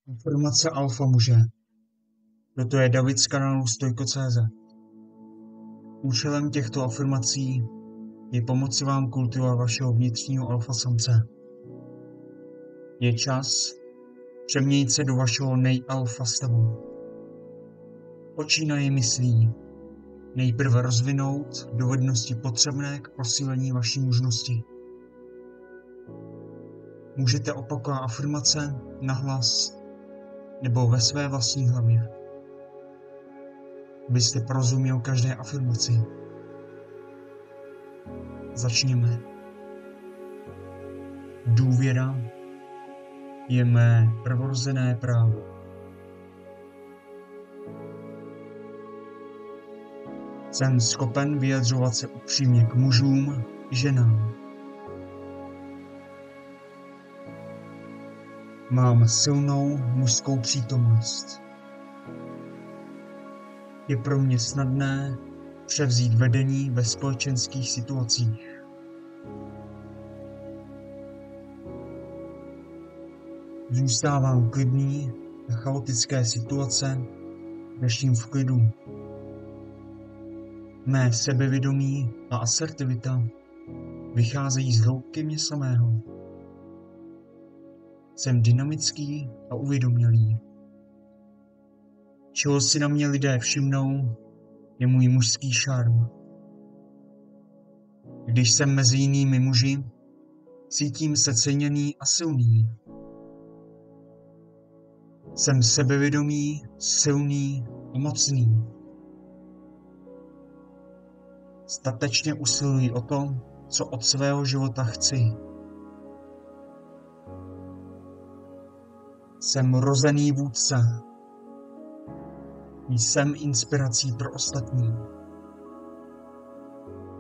Informace alfa muže. Toto je David z kanálu Stojko.cz. Účelem těchto afirmací je pomoci vám kultivovat vašeho vnitřního alfa samce. Je čas přeměnit se do vašeho nejalfa stavu. Počínaje myslí nejprve rozvinout dovednosti potřebné k posílení vaší mužnosti. Můžete opakovat afirmace nahlas nebo ve své vlastní hlavě, abyste porozuměl každé afirmaci. Začněme. Důvěra je mé prvorozené právo. Jsem schopen vyjadřovat se upřímně k mužům i ženám. Mám silnou mužskou přítomnost. Je pro mě snadné převzít vedení ve společenských situacích. Zůstávám klidný na chaotické situace, řeším v klidu. Mé sebevědomí a asertivita vycházejí z hloubky mě samého. Jsem dynamický a uvědomělý. Čeho si na mě lidé všimnou, je můj mužský šarm. Když jsem mezi jinými muži, cítím se ceněný a silný. Jsem sebevědomý, silný a mocný. Statečně usiluji o to, co od svého života chci. Jsem rozený vůdce. Jsem inspirací pro ostatní.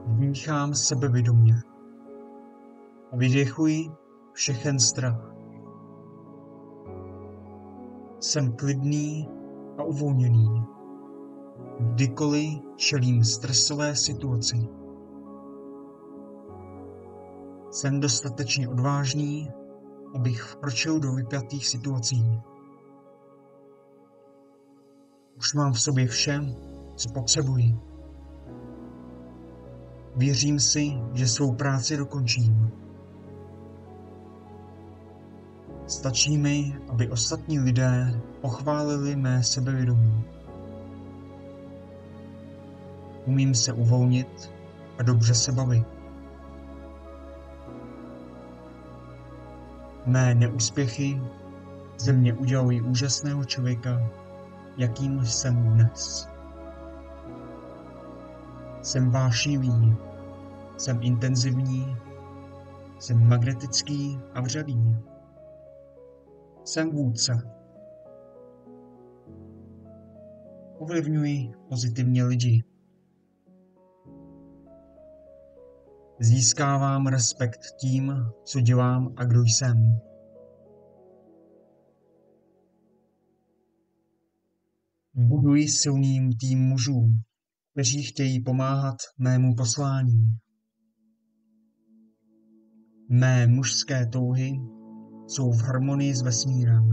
Vdýchám sebevědomě a vydechuji všechen strach. Jsem klidný a uvolněný, kdykoliv čelím stresové situaci. Jsem dostatečně odvážný, abych vkročil do vypjatých situací. Už mám v sobě vše, co potřebuji. Věřím si, že svou práci dokončím. Stačí mi, aby ostatní lidé pochválili mé sebevědomí. Umím se uvolnit a dobře se bavit. Mé neúspěchy ze mě udělají úžasného člověka, jakým jsem dnes. Jsem vášnivý, jsem intenzivní, jsem magnetický a vřelý. Jsem vůdce. Ovlivňuji pozitivně lidi. Získávám respekt tím, co dělám a kdo jsem. Buduji silným tým mužů, kteří chtějí pomáhat mému poslání. Mé mužské touhy jsou v harmonii s vesmírem.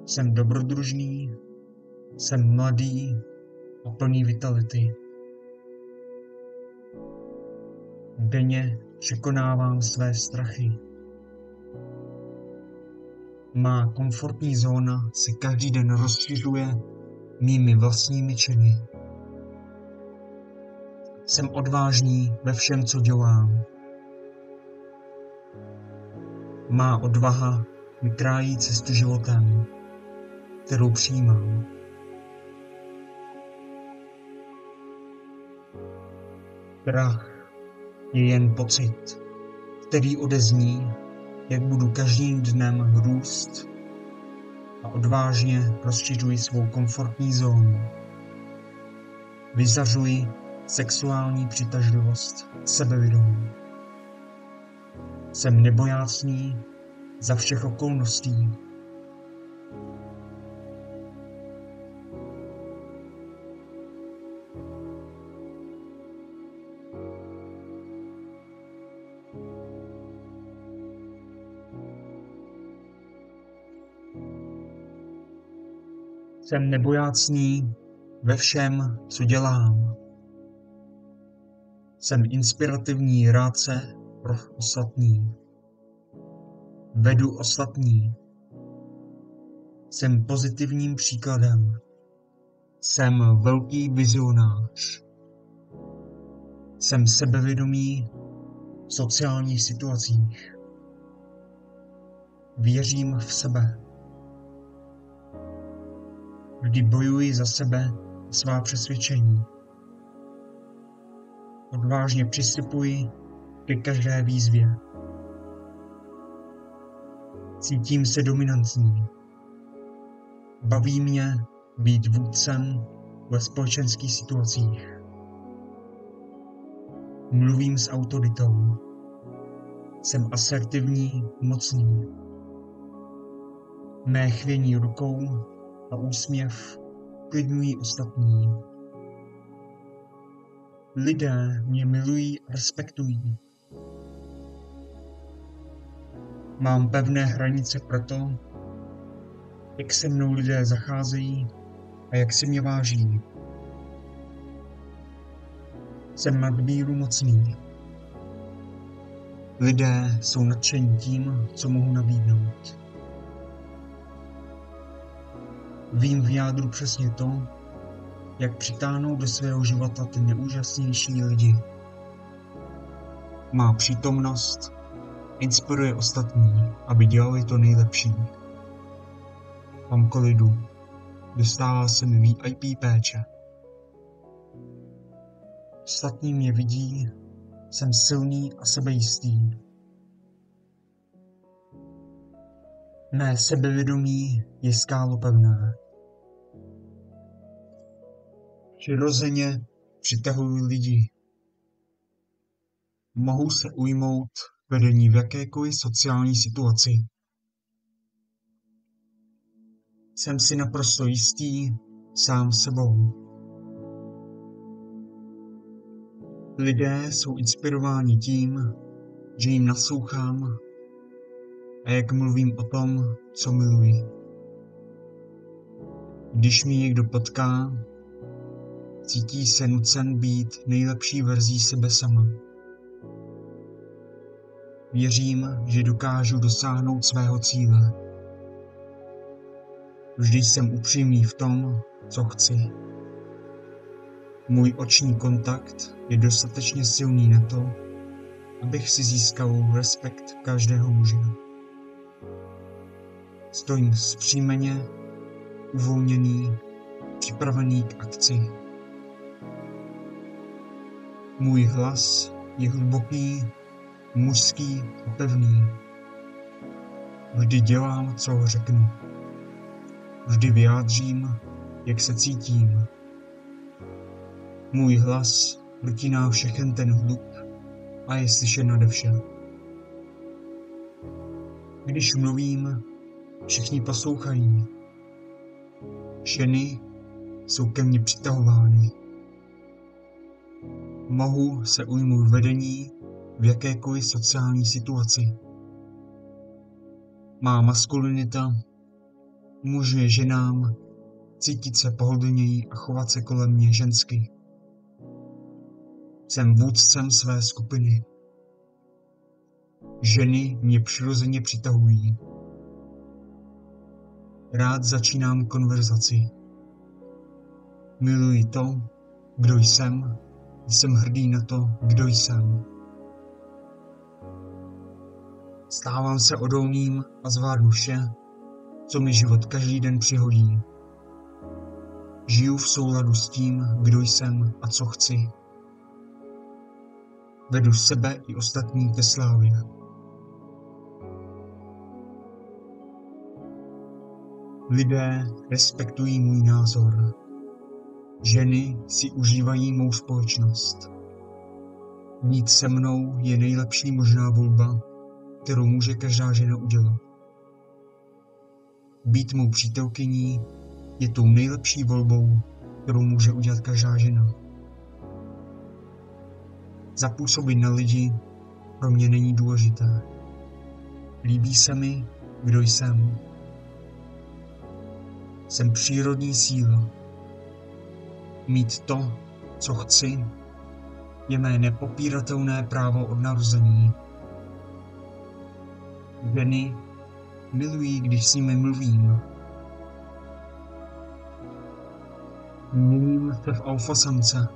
Jsem dobrodružný, jsem mladý a plný vitality. Denně překonávám své strachy. Má komfortní zóna se každý den rozšiřuje mými vlastními činy. Jsem odvážný ve všem, co dělám. Má odvaha mi krájí cestu životem, kterou přijímám. Strach je jen pocit, který odezní, jak budu každým dnem růst a odvážně rozšiřuji svou komfortní zónu. Vyzařuji sexuální přitažlivost sebevědomí. Jsem nebojácný za všech okolností. Jsem nebojácný ve všem, co dělám. Jsem inspirativní rádce pro ostatní. Vedu ostatní. Jsem pozitivním příkladem. Jsem velký vizionář. Jsem sebevědomý v sociálních situacích. Věřím v sebe. Vždy bojuji za sebe a svá přesvědčení. Odvážně přistupuji ke každé výzvě. Cítím se dominantní. Baví mě být vůdcem ve společenských situacích. Mluvím s autoritou. Jsem asertivní, mocný. Mé chvění rukou a úsměv uklidňují ostatní. Lidé mě milují a respektují. Mám pevné hranice pro to, jak se mnou lidé zacházejí a jak si mě váží. Jsem nadmíru mocný. Lidé jsou nadšení tím, co mohu nabídnout. Vím v jádru přesně to, jak přitáhnout do svého života ty nejúžasnější lidi. Má přítomnost inspiruje ostatní, aby dělali to nejlepší. Kamkoliv jdu, dostává se mi VIP péče. Ostatní mě vidí, jsem silný a sebejistý. Mé sebevědomí je skálopevné. Přirozeně přitahuji lidi. Mohu se ujmout vedení v jakékoliv sociální situaci. Jsem si naprosto jistý sám sebou. Lidé jsou inspirováni tím, že jim naslouchám a jak mluvím o tom, co miluji. Když mě někdo potká, cítí se nucen být nejlepší verzí sebe sama. Věřím, že dokážu dosáhnout svého cíle. Vždy jsem upřímný v tom, co chci. Můj oční kontakt je dostatečně silný na to, abych si získal respekt každého muže. Stojím vzpřímeně, uvolněný, připravený k akci. Můj hlas je hluboký, mužský a pevný. Vždy dělám, co ho řeknu. Vždy vyjádřím, jak se cítím. Můj hlas protíná všechen ten hluk a je slyšet nade vše. Když mluvím, všichni poslouchají. Ženy jsou ke mně přitahovány. Mohu se ujmout vedení v jakékoliv sociální situaci. Má maskulinita umožňuje ženám cítit se pohodlněji a chovat se kolem mě žensky. Jsem vůdcem své skupiny. Ženy mě přirozeně přitahují. Rád začínám konverzaci. Miluji to, kdo jsem, jsem hrdý na to, kdo jsem. Stávám se odolným a zvládnu vše, co mi život každý den přihodí. Žiju v souladu s tím, kdo jsem a co chci. Vedu sebe i ostatní ke slávě. Lidé respektují můj názor. Ženy si užívají mou společnost. Být se mnou je nejlepší možná volba, kterou může každá žena udělat. Být mou přítelkyní je tou nejlepší volbou, kterou může udělat každá žena. Zapůsobit na lidi pro mě není důležité. Líbí se mi, kdo jsem. Jsem přírodní síla. Mít to, co chci, je mé nepopíratelné právo od narození. Ženy milují, když s nimi mluvím. Měním se v alfasamce.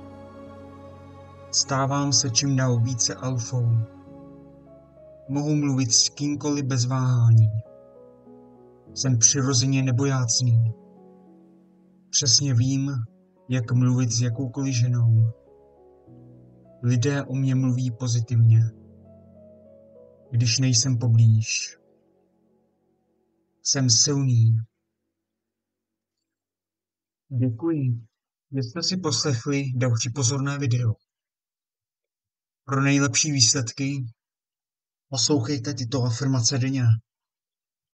Stávám se čím dál více alfou. Mohu mluvit s kýmkoliv bez váhání. Jsem přirozeně nebojácný. Přesně vím, jak mluvit s jakoukoliv ženou. Lidé o mě mluví pozitivně, když nejsem poblíž. Jsem silný. Děkuji, že jste si poslechli další pozorné video. Pro nejlepší výsledky poslouchejte tyto afirmace denně.